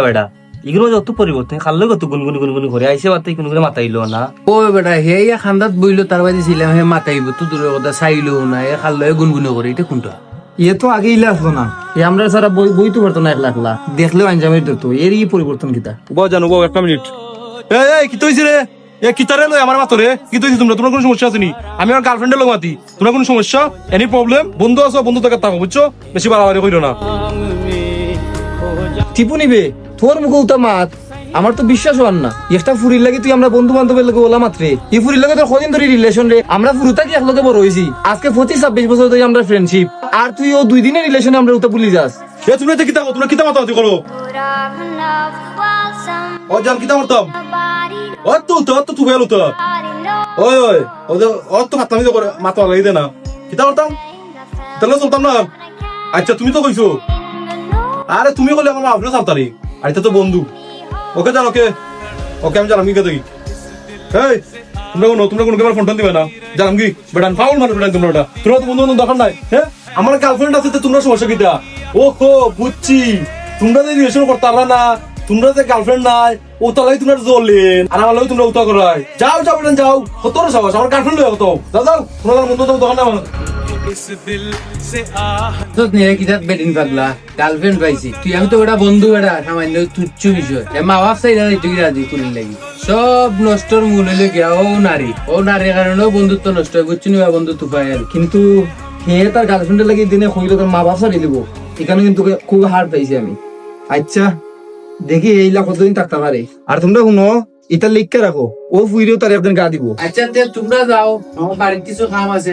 বেটা এগুলো যত পরিবর্তন খাল্লো কত গুনগুন গুনগুন করে আইসে বার্তাই কোনো করে মাতাইলো না। ও বেটা হে খান্দাত বইলো তার বাড়ি ছিলাম হে মাতাইব তো দূরের কথা চাইলো না এ খাল্লো গুনগুনো করে এটা কোনটা ইয়ে তো আগে ইলে আসলো না আমরা সারা বইতে পারতো না 1 লাখ লাখ দেখলেও আঞ্জামের ধরতো এর ই পরিবর্তন কিতা জানো একটা মিনিট এই কি তৈছে রে এ কিতারে লয় আমার মাতরে কি তৈছে তোমরা কোনো সমস্যা আছে নি আমি আমার গার্লফ্রেন্ডের লোক মাতি তোমরা কোনো সমস্যা এনি প্রবলেম বন্ধু আছো বন্ধু থেকে থাকো বুঝছো বেশি বাড়াবাড়ি কইরো না। টিপু নিবে তোর মুখে উতা মাত আমার তো বিশ্বাস হওয়ার না একটা ফুরির লাগে তুই আমরা বন্ধু বান্ধবের লোক বলা মাত্রে এই ফুরির লাগে তোর কদিন ধরে রিলেশন রে আমরা ফুরুতা কি একলগে বড় হয়েছি আজকে 25-26 বছর ধরে আমরা ফ্রেন্ডশিপ আর তুই ও 2 দিনের রিলেশনে আমরা উতা ভুলি যাস। এ তুমি এটা কিতা তোমরা কিতা মাতামাতি করো ও জান কিতা মারতাম ও তো তুই বেলো তো ওই ও তো মাতামি করে মাথা লাগি দে না কিতা মারতাম তাহলে চলতাম না। আচ্ছা তুমি তো কইছো আরে তুমি বলে আমার আপনি সাঁতারি আর এটা তো বন্ধু ওকে জান ওকে ওকে আমি জানাম কি দেখি এই তোমরা কোনো কেমন ফোন দিবে না জানাম কি বেটান ফাউল মারো বেটান তোমরা তোমরা তো বন্ধু বন্ধু দরকার নাই। হ্যাঁ আমার গার্লফ্রেন্ড আছে তো তোমরা সমস্যা কিটা ওহো বুঝছি তোমরা যে রিলেশন করতে না তোমরা যে গার্লফ্রেন্ড নাই ও তালাই তোমরা জ্বলেন আর আমার তোমরা উতা করাই যাও যাও বেটান যাও কত সাবাস আমার গার্লফ্রেন্ড লয় কত যাও যাও তোমরা বন্ধু তো দরকার নাই বেডিং পাগলা গার্লফ্রেন্ড পাইছি তুই আমি তো ওটা বন্ধু বেটা সামান্য তুচ্ছ বিষয় মা বাপ চাই তুই রাজি তুলি লাগি সব নষ্টর মূল হইলে গিয়া ও নারীর কারণেও বন্ধুত্ব নষ্ট হয় বুঝছি না বন্ধুত্ব পাইল কিন্তু হে তার গার্লফ্রেন্ডের লাগে দিনে কইলো তোর মা বাপ সারি দিব এখানে কিন্তু খুব হার্ড পাইছি আমি। আচ্ছা দেখি এই লাখ কতদিন থাকতে পারে আর তোমরা শুনো এটা লিখকে রাখো ও ফুইরেও তার একদিন গা দিব। আচ্ছা তোমরা যাও আমার বাড়ির কিছু কাম আছে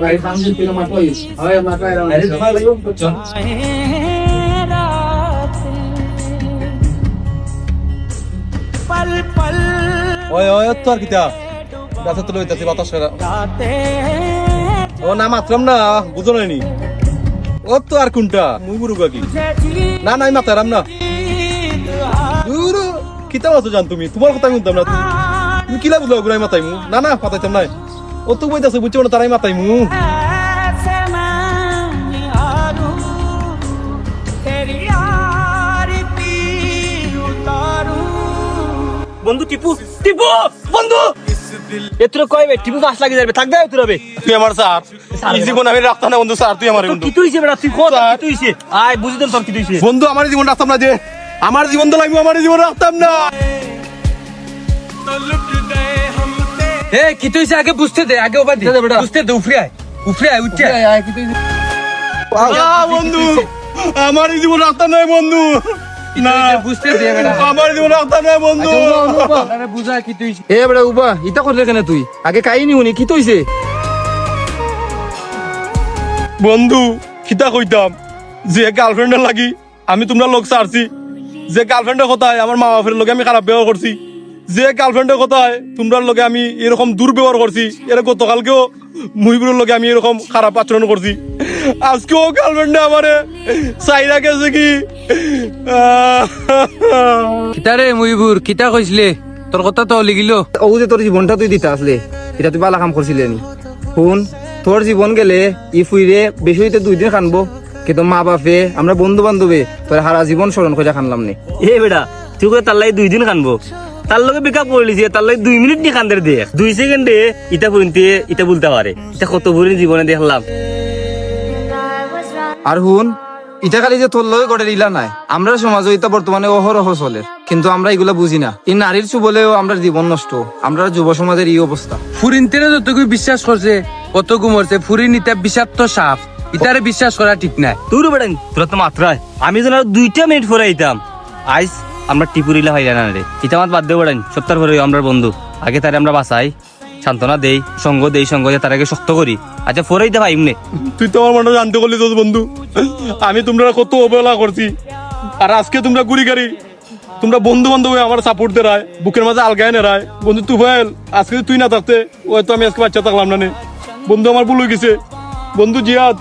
বাড়ির কাম দিতে মাথায় হয় মাথায় ওই ওই তো আর কিতা গাছে তো লইতাছি বাতাস করা ও না মাত্রাম না বুঝো নাইনি ও তো আর কোনটা মুই বুড়ো কি না নাই মাতারাম না দূর কিতা মাতো জান তুমি তোমার কথা শুনতাম না তুমি কিলা বুঝলো গুলাই মাতাইমু না না পাতাইতাম নাই ও তো বইতাছে বুঝছো না তারাই মাতাইমু বন্ধু টিপু টিপু বন্ধু এত কইবে টিপু পাস লাগি যাবে থাক দাও তুই রবে তুই আমার স্যার এই জীবন আমি রাখতাম না বন্ধু স্যার তুই আমার বন্ধু কি তুইছে বেটা তুই কত কি তুইছে আয় বুঝি দেন তোর কি তুইছে বন্ধু আমার জীবন রাখতাম না যে আমার জীবন তো আমি আমার জীবন রাখতাম না। এ কি তুইছে আগে বুঝতে দে আগে ওবা দে বুঝতে দে উফরে আয় উঠে আয় কি তুই বন্ধু আমার জীবন রাখতাম না বন্ধু না বুঝতে দে বেটা আমার জীবন রাখতাম না বন্ধু আরে বুঝা কি তুইছে এ বেটা উবা ইটা করলে কেন তুই আগে কাহিনী উনি কি তৈছে বন্ধু খিতা কইতাম যে গার্লফ্রেন্ডের লাগি আমি তোমরা লোক ছাড়ছি যে গার্লফ্রেন্ডের কথায় আমার মা বাপের লগে আমি খারাপ ব্যবহার করছি যে গার্লফ্রেন্ডের কথায় তোমরা লগে আমি এরকম দুর্ব্যবহার করছি এর গতকালকেও মুহিবুরের লগে আমি এরকম খারাপ আচরণ করছি আজকেও গার্লফ্রেন্ডে আমারে চাইরা গেছে কি কিতারে মুইবুর কিতা কইছলে তোর কথা তো লিখিল ও যে তোর জীবনটা তুই দিতে আসলে এটা তুই বালা কাম করছিলি নি শুন তোর জীবন গেলে ই ফুইরে বেশি হইতে 2 দিন খানবো কিন্তু মা বাপে আমরা বন্ধু বান্ধবে তোর সারা জীবন স্মরণ করে খানলাম নি। এ বেটা তুই কই তার লাগে 2 দিন কানবো তার লগে বেকআপ করে লিছে তার লাগে 2 মিনিট নি কান্দে দে 2 সেকেন্ডে ইটা পর্যন্ত ইটা বলতে পারে এটা কত বড় জীবনে দেখলাম। আর শুন এটা খালি যে তোর লগে গড়ে দিলা নাই আমরা সমাজে এটা বর্তমানে অহরহ চলে কিন্তু আমরা এগুলা বুঝি না এই নারীর চুবলেও আমরা জীবন নষ্ট আমরা যুব সমাজের এই অবস্থা। ফুরিনতেরে যতটুকু বিশ্বাস করছে কত গুমরছে ফুরিন ইটা বিষাক্ত সাপ ইটারে বিশ্বাস করা ঠিক নাই তুই বেটা তোরা তো মাত্রায় আমি যেন 2টা মিনিট পরে আইতাম আইস আমরা টিপুরিলা হইলা না রে এটা আমার বাদ দেব বেড়ান সপ্তাহ পরে আমরা বন্ধু আগে তারে আমরা বাঁচাই সান্ত্বনা দেই সঙ্গ দিয়ে তার আগে শক্ত করি আচ্ছা পরেই তো ভাইমনে তুই তো আমার মনে জানতে করলি তো বন্ধু আমি তোমরা কত অবহেলা করছি আর আজকে তোমরা গুড়ি গাড়ি তোমরা বন্ধু বান্ধব আমার সাপোর্ট দে রায় বুকের মাঝে আলগায় নে রায় বন্ধু তুই ফেল আজকে তুই না থাকতে হয়তো আমি আজকে বাচ্চা থাকলাম না নে বন্ধু আমার ভুল হয়ে গেছে বন্ধু জিয়াদ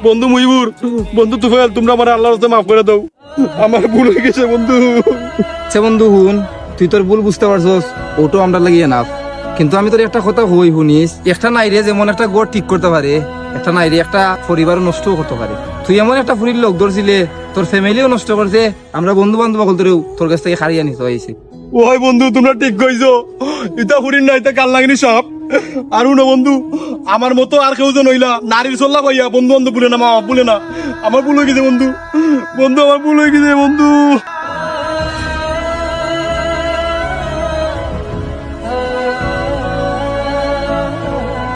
বন্ধু মুহিবুর বন্ধু তুফেল তোমরা আমার আল্লাহর রাস্তায় মাফ করে দাও আমার ভুল হয়ে গেছে বন্ধু। আচ্ছা বন্ধু হুন তুই তোর ভুল বুঝতে পারছস ওটাও আমরা লাগিয়ে না কিন্তু আমি তোর একটা কথা হই শুনিস একটা নাইরে যেমন একটা গড় ঠিক করতে পারে একটা নারী একটা পরিবারও নষ্ট করতে পারে। তুই এমন একটা ফুরির লোক ধরছিলে, তোর ফ্যামিলিও নষ্ট করছে, আমরা বন্ধু বান্ধব সকল ধরেও তোর কাছ থেকে হারিয়ে নিতে হয়েছে। ওই বন্ধু তোমরা ঠিক কইছো, ইতা হুরিন না ইতা কাল লাগিনি সব। আর না বন্ধু, আমার মতো আর কেউ যেন হইলা নারীর চল্লা কইয়া বন্ধু বান্ধব বলে না, মা বলে না। আমার ভুল হয়ে গেছে বন্ধু, বন্ধু আমার ভুল হয়ে গেছে বন্ধু।